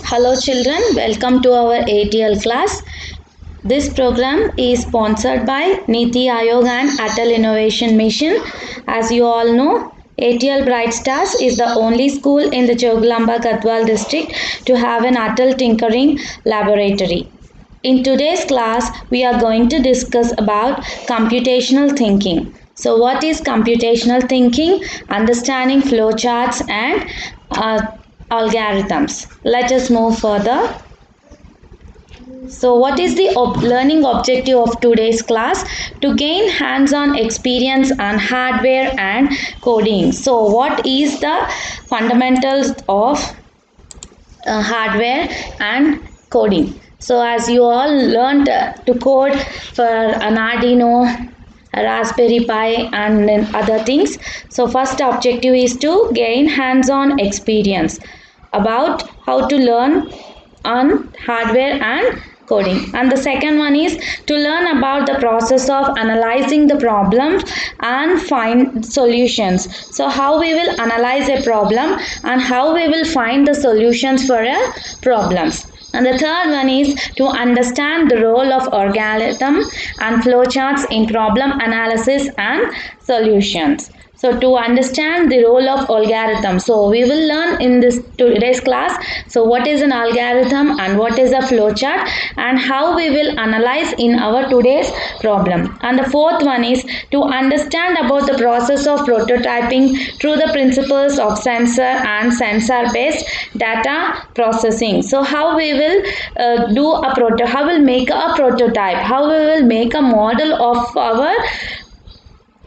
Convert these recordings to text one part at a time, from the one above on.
Hello children, welcome to our ATL class. This program is sponsored by Niti Aayog and Atal Innovation Mission. As you all know, ATL Bright Stars is the only school in the Joglamba Gadwal district to have an Atal Tinkering Laboratory. In today's class, we are going to discuss about computational thinking. So what is computational thinking? Understanding flowcharts and algorithms. Let us move further. So what is the learning objective of today's class? To gain hands-on experience on hardware and coding. So what is the fundamentals of hardware and coding? So as you all learned to code for an Arduino, a Raspberry Pi and other things. So first objective is to gain hands-on experience about how to learn on hardware and coding, and the second one is to learn about the process of analyzing the problems and find solutions. So how we will analyze a problem and how we will find the solutions for a problems. And the third one is to understand the role of algorithm and flowcharts in problem analysis and solutions. So to understand the role of algorithm, so we will learn in this today's class. So what is an algorithm and what is a flowchart and how we will analyze in our today's problem. And the fourth one is to understand about the process of prototyping through the principles of sensor and sensor based data processing. So how we will how we'll make a prototype, how we will make a model of our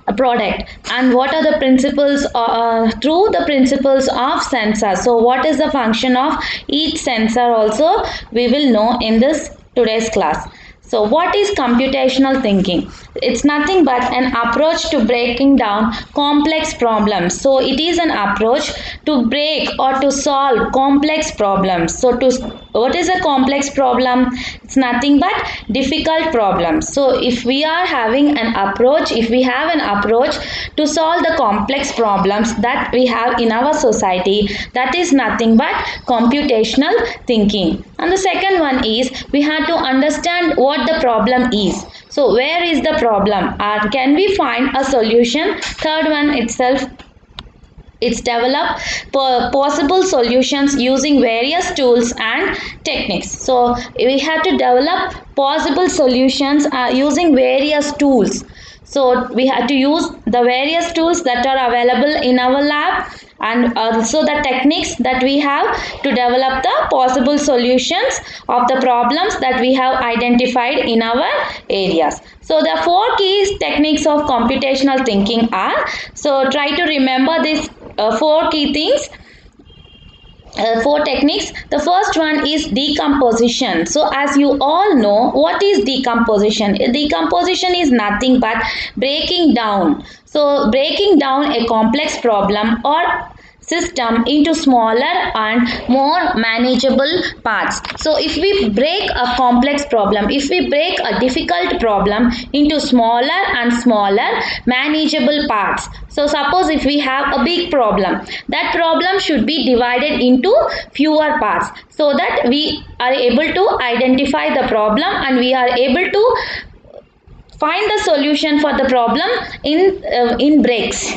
a product, and what are the principles through the principles of sensor. So what is the function of each sensor also we will know in this today's class. So what is computational thinking? It's nothing but an approach to breaking down complex problems. So it is an approach to break or to solve complex problems. So what is a complex problem? It's nothing but difficult problems. So if we are having an approach, if we have an approach to solve the complex problems that we have in our society, that is nothing but computational thinking. And the second one is we have to understand what the problem is. So where is the problem, or can we find a solution? Third one itself, it's develop possible solutions using various tools and techniques. So we have to develop possible solutions using various tools. So we have to use the various tools that are available in our lab, and also the techniques that we have to develop the possible solutions of the problems that we have identified in our areas. So the four key techniques of computational thinking are, so try to remember these four key things. Four techniques. The first one is decomposition. So as you all know, what is decomposition? Decomposition is nothing but breaking down. So breaking down a complex problem or system into smaller and more manageable parts. So if we break a complex problem, if we break a difficult problem into smaller and smaller manageable parts. So suppose if we have a big problem, that problem should be divided into fewer parts so that we are able to identify the problem and we are able to find the solution for the problem in breaks.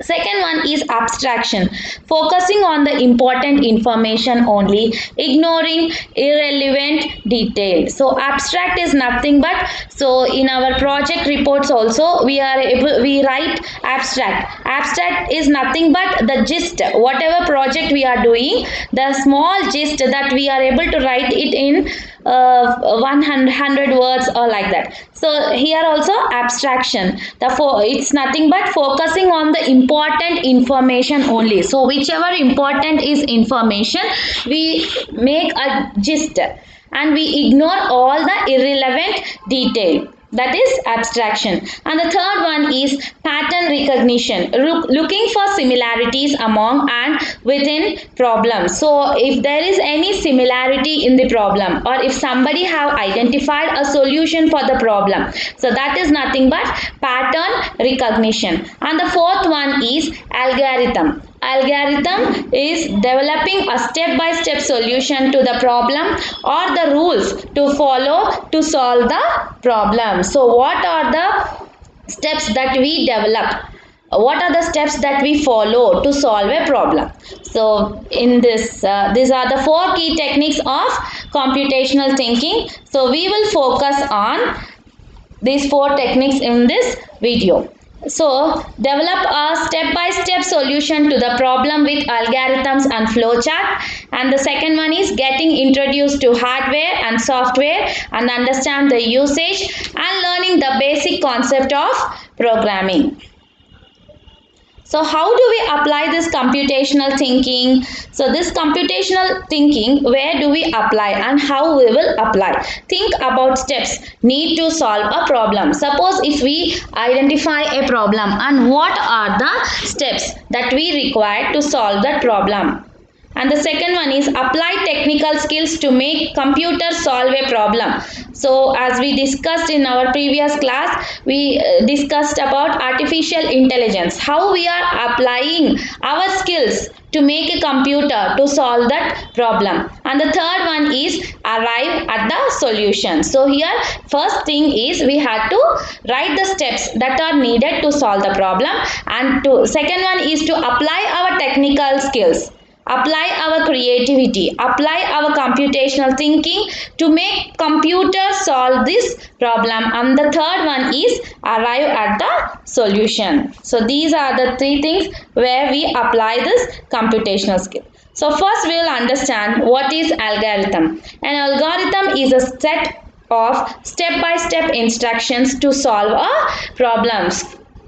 Second one is abstraction, focusing on the important information only, ignoring irrelevant detail. So abstract is nothing but, so in our project reports also we write abstract. Abstract is nothing but the gist, whatever project we are doing, the small gist that we are able to write it in 100 words or like that. So here also abstraction, it's nothing but focusing on the important information only. So whichever important is information, we make a gist and we ignore all the irrelevant detail. That is abstraction. And the third one is pattern recognition, looking for similarities among and within problems. So if there is any similarity in the problem, or if somebody have identified a solution for the problem, so that is nothing but pattern recognition. And the fourth one is algorithm. algorithm is developing a step-by-step solution to the problem or the rules to follow to solve the problem. So what are the steps that we develop? What are the steps that we follow to solve a problem? So in this, these are the four key techniques of computational thinking. So we will focus on these four techniques in this video. So develop a step-by-step solution to the problem with algorithms and flowchart. And the second one is getting introduced to hardware and software and understand the usage and learning the basic concept of programming. So how do we apply this computational thinking? So this computational thinking, where do we apply and how we will apply? Think about steps need to solve a problem. Suppose if we identify a problem and what are the steps that we require to solve that problem. And the second one is apply technical skills to make computers solve a problem. So as we discussed in our previous class, we discussed about artificial intelligence, how we are applying our skills to make a computer to solve that problem. And the third one is arrive at the solution. So here first thing is we have to write the steps that are needed to solve the problem, and second one is to apply our technical skills, apply our creativity, apply our computational thinking to make computers solve this problem, and the third one is arrive at the solution. So these are the three things where we apply this computational skill. So first we will understand what is algorithm. An algorithm is a set of step-by-step instructions to solve a problem.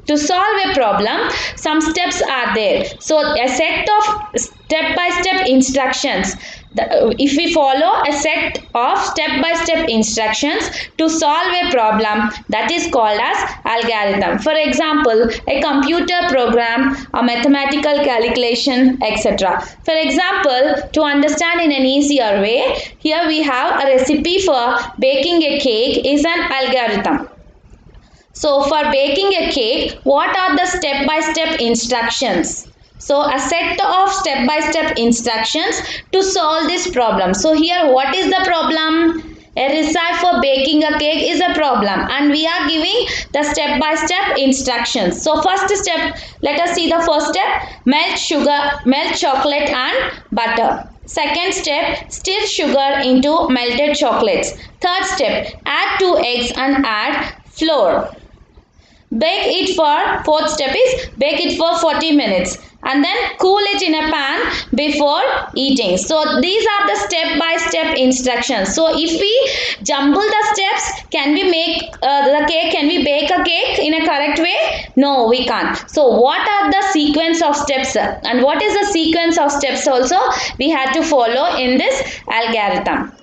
To solve a problem, some steps are there. So a set of step-by-step instructions. If we follow a set of step-by-step instructions to solve a problem, that is called as algorithm. For example, a computer program, a mathematical calculation, etc. For example, to understand in an easier way, here we have a recipe for baking a cake is an algorithm. So for baking a cake, what are the step-by-step instructions? So a set of step-by-step instructions to solve this problem. So here what is the problem? A recipe for baking a cake is a problem, and we are giving the step-by-step instructions. So first step, let us see the first step. Melt sugar, melt chocolate and butter. Second step, stir sugar into melted chocolates. Third step, add 2 eggs and add flour. Bake it for, fourth step is bake it for 40 minutes and then cool it in a pan before eating. So these are the step-by-step instructions. So if we jumble the steps, can we make the cake, can we bake a cake in a correct way? No, we can't. So what are the sequence of steps and what is the sequence of steps also we had to follow in this algorithm.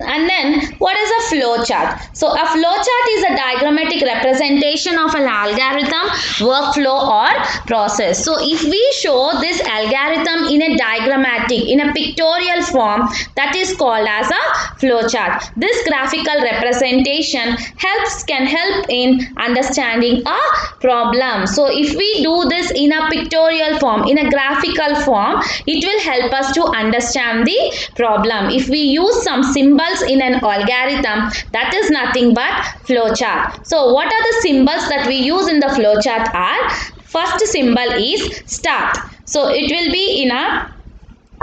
And then what is a flow chart? So a flow chart is a diagrammatic representation of an algorithm, workflow or process. So if we show this algorithm in a diagrammatic, in a pictorial form, that is called as a flow chart. This graphical representation can help in understanding a problem. So if we do this in a pictorial form, in a graphical form, it will help us to understand the problem. If we use some symbols in an algorithm, that is nothing but flowchart. So what are the symbols that we use in the flowchart are? First symbol is start. So it will be in a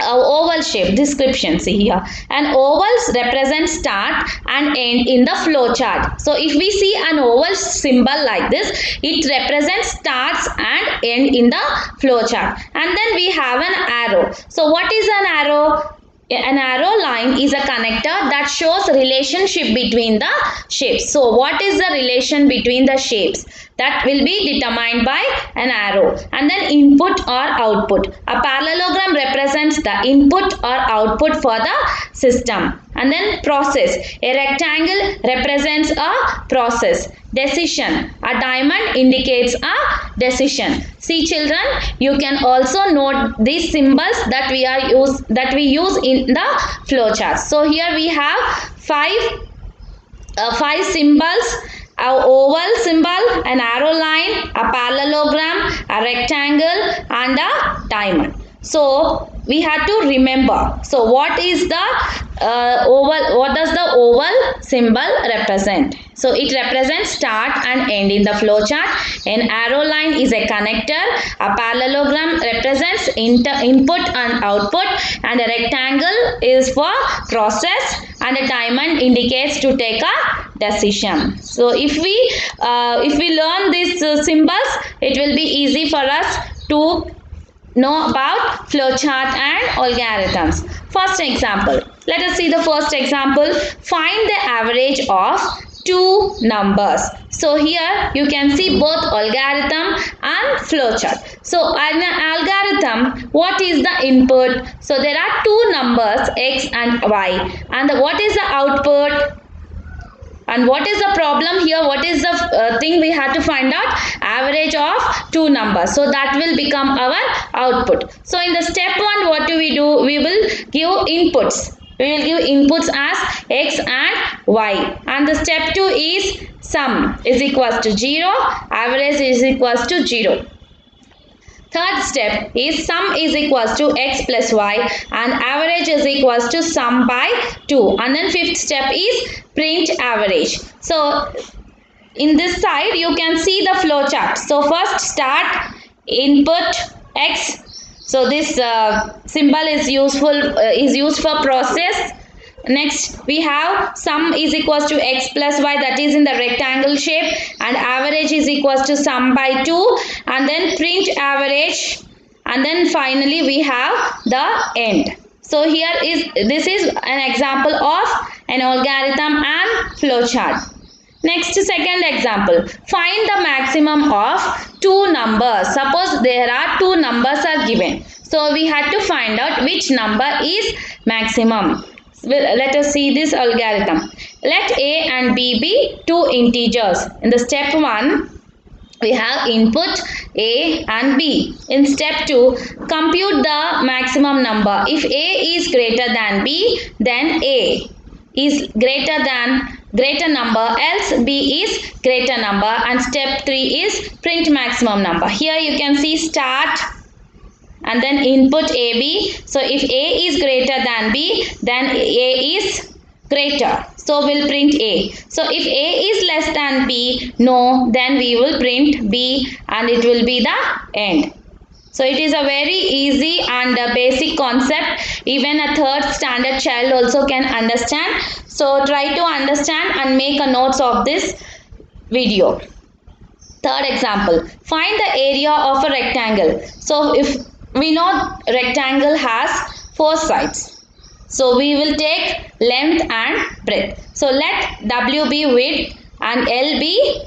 oval shape. Description, see here, and ovals represent start and end in the flow chart. So if we see an oval symbol like this, it represents starts and end in the flow chart. And then we have an arrow. So what is an arrow? An arrow line is a connector that shows relationship between the shapes. So what is the relation between the shapes? That will be determined by an arrow. And then input or output. A parallelogram represents the input or output for the system. And then process. A rectangle represents a process. Decision. A diamond indicates a decision. See children, you can also note these symbols that we use in the flowchart. So here we have five symbols a oval symbol, an arrow line, a parallelogram, a rectangle, and a diamond. So we have to remember. So what is the oval? What does the oval symbol represent? So it represents start and end in the flow chart. An arrow line is a connector. A parallelogram represents input and output, and a rectangle is for process, and a diamond indicates to take a decision. So if we learn these symbols, it will be easy for us to know about flowchart and algorithms. First example. Let us see the first example. Find the average of two numbers. So here you can see both algorithm and flowchart. So in an algorithm, what is the input? So there are two numbers, x and y. And what is the output? And what is the problem here? What is the thing we have to find out? Average of two numbers. So that will become our output. So in the step 1, what do? We will give inputs. We will give inputs as x and y. And the step 2 is sum is equals to 0. Average is equals to 0. Third step is sum is equals to x plus y and average is equals to sum by 2. And then fifth step is print average. So in this side you can see the flow chart. So first start, input x. So this symbol is used for process. Next we have sum is equals to x plus y, that is in the rectangle shape, and average is equals to sum by 2, and then print average, and then finally we have the end. So this is an example of an algorithm and flowchart. Next, second example. Find the maximum of two numbers. Suppose there are two numbers are given. So we had to find out which number is maximum. Let us see this algorithm. Let a and b be two integers. In the step 1, we have input a and b. In step 2, compute the maximum number. If a is greater than b, then a is greater number, else b is greater number. And step 3 is print maximum number. Here you can see start and then input AB. So if A is greater than B, then A is greater. So we'll print A. So if A is less than B, no, then we will print B and it will be the end. So it is a very easy and a basic concept. Even a third standard child also can understand. So try to understand and make a notes of this video. Third example. Find the area of a rectangle. So if we know rectangle has 4 sides. So we will take length and breadth. So let W be width and L be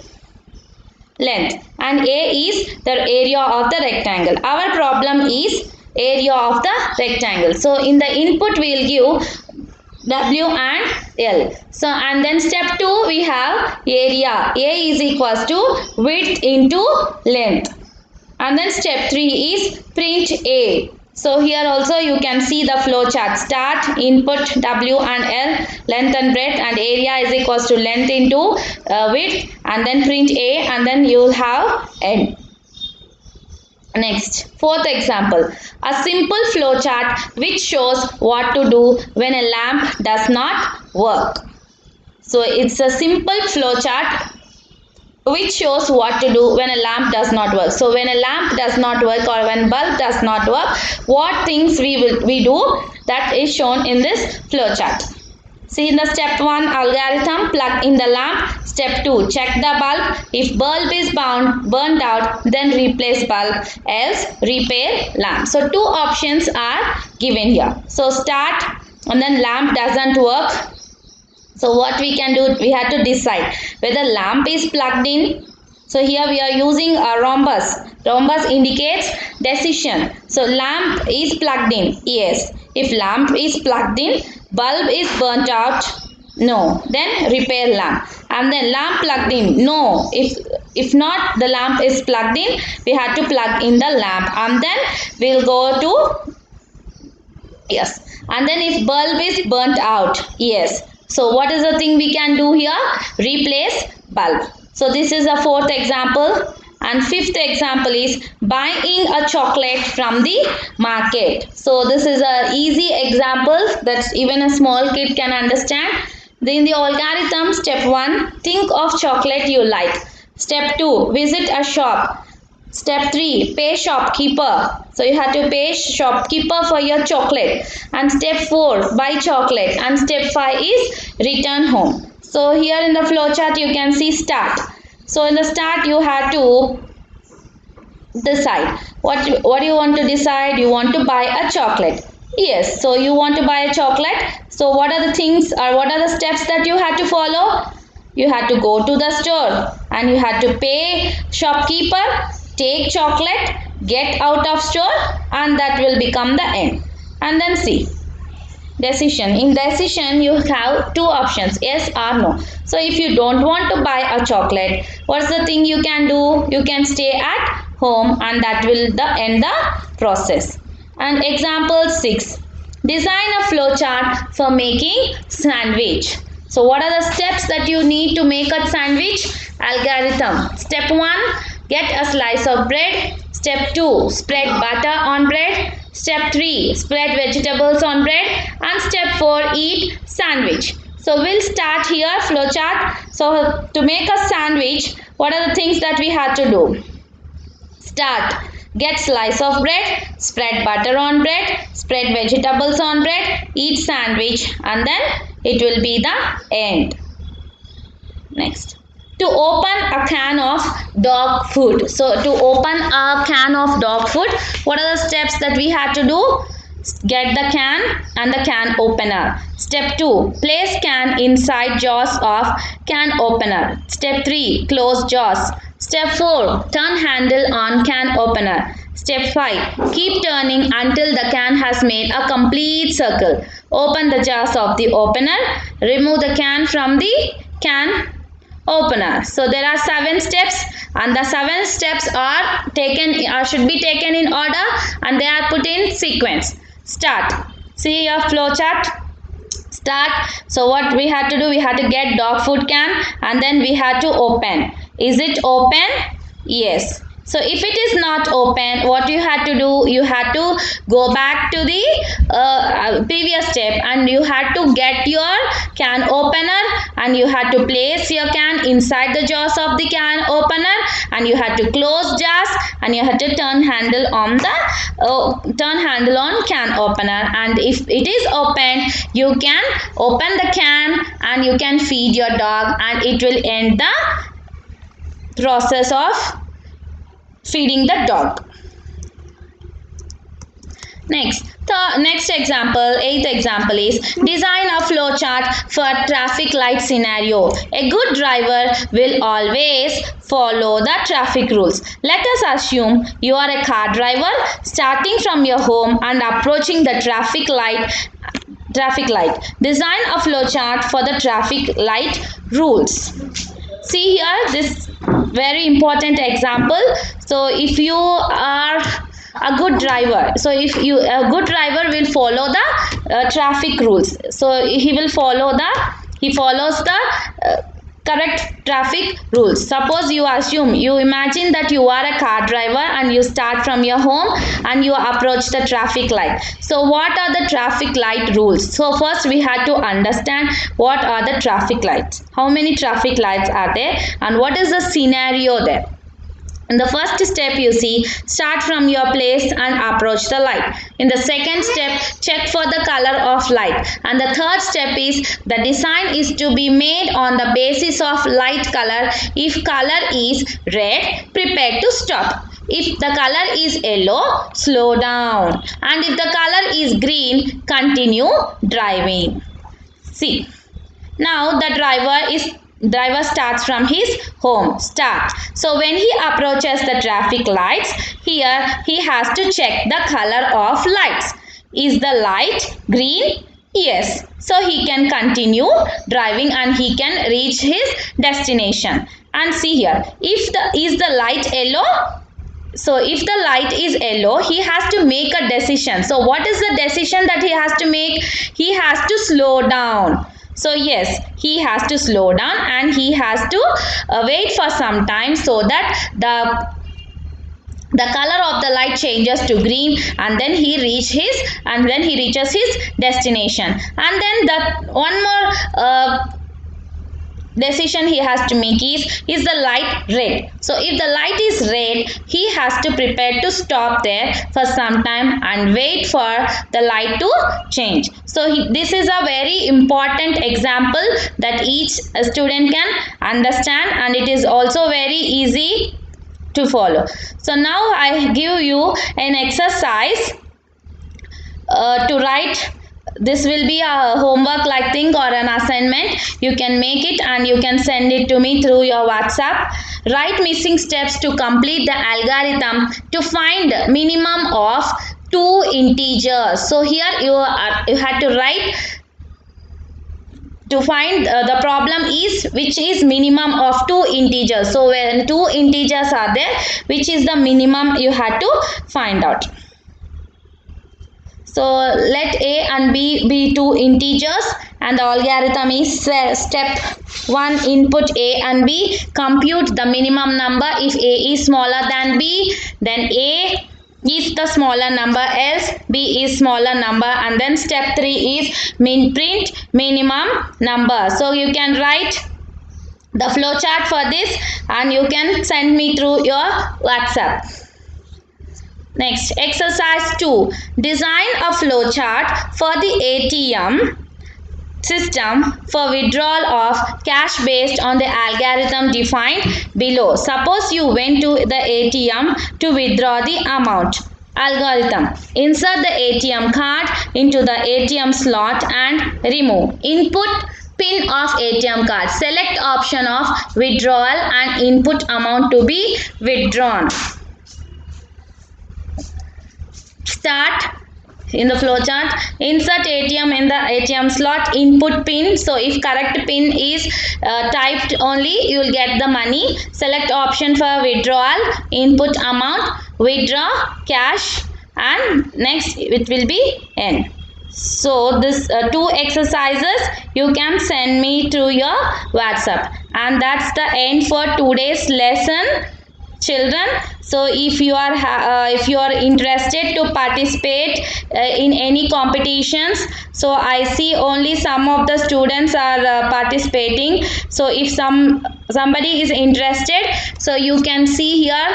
length. And A is the area of the rectangle. Our problem is area of the rectangle. So in the input we will give W and L. So and then step 2 we have area. A is equals to width into length. And then step 3 is print A. So here also you can see the flow chart. Start, input W and L, length and breadth, and area is equals to length into width, and then print A, and then you will have end. Next, fourth example. A simple flow chart which shows what to do when a lamp does not work. So it's a simple flow chart which shows what to do when a lamp does not work. So when a lamp does not work or when bulb does not work, what things we do, that is shown in this flow chart. See in the step 1 algorithm, plug in the lamp. Step 2, check the bulb. If bulb is burnt out, then replace bulb, else repair lamp. So 2 options are given here. So start and then lamp doesn't work. So what we can do, we have to decide whether lamp is plugged in. So here we are using a rhombus. Rhombus indicates decision. So lamp is plugged in, yes. If lamp is plugged in, bulb is burnt out, no. Then repair lamp. And then lamp plugged in, no. If not the lamp is plugged in, we have to plug in the lamp. And then we'll go to, yes. And then if bulb is burnt out, yes. So what is the thing we can do here? Replace bulb. So this is a fourth example. And fifth example is buying a chocolate from the market. So this is a easy example that even a small kid can understand. In the algorithm, step 1, think of chocolate you like. Step 2, visit a shop. Step 3, pay shopkeeper. So you have to pay shopkeeper for your chocolate. And step 4, buy chocolate. And step 5 is return home. So here in the flowchart you can see start. So in the start you have to decide what you want to decide. You want to buy a chocolate. Yes, so you want to buy a chocolate. So what are the things or what are the steps that you have to follow? You had to go to the store and you had to pay shopkeeper, take chocolate, get out of store, and that will become the end. And then see decision. In decision you have two options, yes or no. So if you don't want to buy a chocolate, what's the thing you can do? You can stay at home and that will end the process. And example 6, design a flowchart for making sandwich. So what are the steps that you need to make a sandwich? Algorithm. Step 1, get a slice of bread. Step 2, spread butter on bread. Step 3, spread vegetables on bread. And step 4, eat sandwich. So we'll start here flowchart. So to make a sandwich, what are the things that we have to do? Start. Get slice of bread, spread butter on bread, spread vegetables on bread, eat sandwich, and then it will be the end. Next. To open a can of dog food. So to open a can of dog food, what are the steps that we have to do? Get the can and the can opener. Step 2, place can inside jaws of can opener. Step 3, close jaws. Step 4, turn handle on can opener. Step 5, keep turning until the can has made a complete circle. Open the jaws of the opener. Remove the can from the can opener. So there are 7 steps and the 7 steps are taken or should be taken in order and they are put in sequence. Start. See your flowchart. Start. So what we had to do, we had to get dog food can and then we had to open. Is it open? Yes. So if it is not open, what you had to do, you had to go back to the previous step and you had to get your can opener and you had to place your can inside the jaws of the can opener and you had to close jaws and you had to turn handle on can opener, and if it is open, you can open the can and you can feed your dog and it will end the process of feeding the dog. Next, the next example, 8th example is design a flowchart for traffic light scenario. A good driver will always follow the traffic rules. Let us assume you are a car driver starting from your home and approaching the traffic light. Design a flowchart for the traffic light rules. See here this very important example. So if you are a good driver, so if you a good driver will follow the traffic rules. So he follows the correct traffic rules. Suppose you imagine that you are a car driver and you start from your home and you approach the traffic light. So what are the traffic light rules? So first we had to understand what are the traffic lights, how many traffic lights are there and what is the scenario there. In the first step, you see, start from your place and approach the light. In the second step, check for the color of light. And the third step is the design is to be made on the basis of light color. If color is red, prepare to stop. If the color is yellow, slow down. And if the color is green, continue driving. See, now the driver starts from his home. Start. So when he approaches the traffic lights, here he has to check the color of lights. Is the light green? Yes. So he can continue driving and he can reach his destination. And see here, is the light yellow? So if the light is yellow, he has to make a decision. So what is the decision that he has to make? He has to slow down. So yes, he has to slow down and he has to wait for some time so that the color of the light changes to green, and then he reaches his destination. And then the one more decision he has to make is the light red. So if the light is red, he has to prepare to stop there for some time and wait for the light to change. So this is a very important example that each student can understand, and it is also very easy to follow. So now I give you an exercise to write. This will be a homework like thing or an assignment. You can make it and you can send it to me through your WhatsApp. Write missing steps to complete the algorithm to find minimum of 2 integers. So here you had to write to find the problem is which is minimum of 2 integers. So when 2 integers are there, which is the minimum you had to find out. So let A and B be 2 integers, and the algorithm is step 1, input A and B, compute the minimum number. If A is smaller than B, then A is the smaller number, else B is smaller number, and then step 3 is print minimum number. So you can write the flow chart for this and you can send me through your WhatsApp. Next, exercise 2. Design a flow chart for the ATM system for withdrawal of cash based on the algorithm defined below. Suppose you went to the ATM to withdraw the amount. Algorithm: insert the ATM card into the ATM slot and remove. Input pin of ATM card. Select option of withdrawal and input amount to be withdrawn. Start in the flowchart. Insert ATM in the ATM slot, input pin. So if correct pin is typed only, you will get the money. Select option for withdrawal, input amount, withdraw cash, and next it will be N. So this 2 exercises you can send me through your WhatsApp, and that's the end for today's lesson, children. So if you are interested to participate in any competitions, so I see only some of the students are participating. So if somebody is interested, so you can see here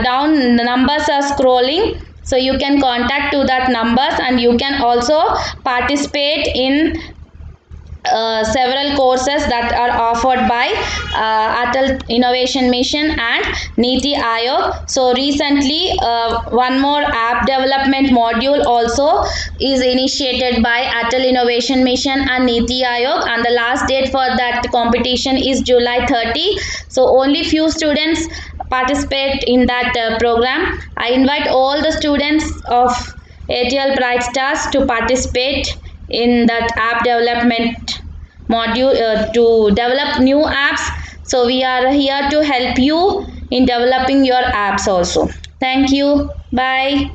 down the numbers are scrolling, so you can contact to that numbers and you can also participate in several courses that are offered by Atal Innovation Mission and Niti Aayog. So recently one more app development module also is initiated by Atal Innovation Mission and Niti Aayog, and the last date for that competition is July 30. So only few students participate in that program. I invite all the students of ATL Bright Stars to participate in that app development module to develop new apps. So we are here to help you in developing your apps also. Thank you. Bye.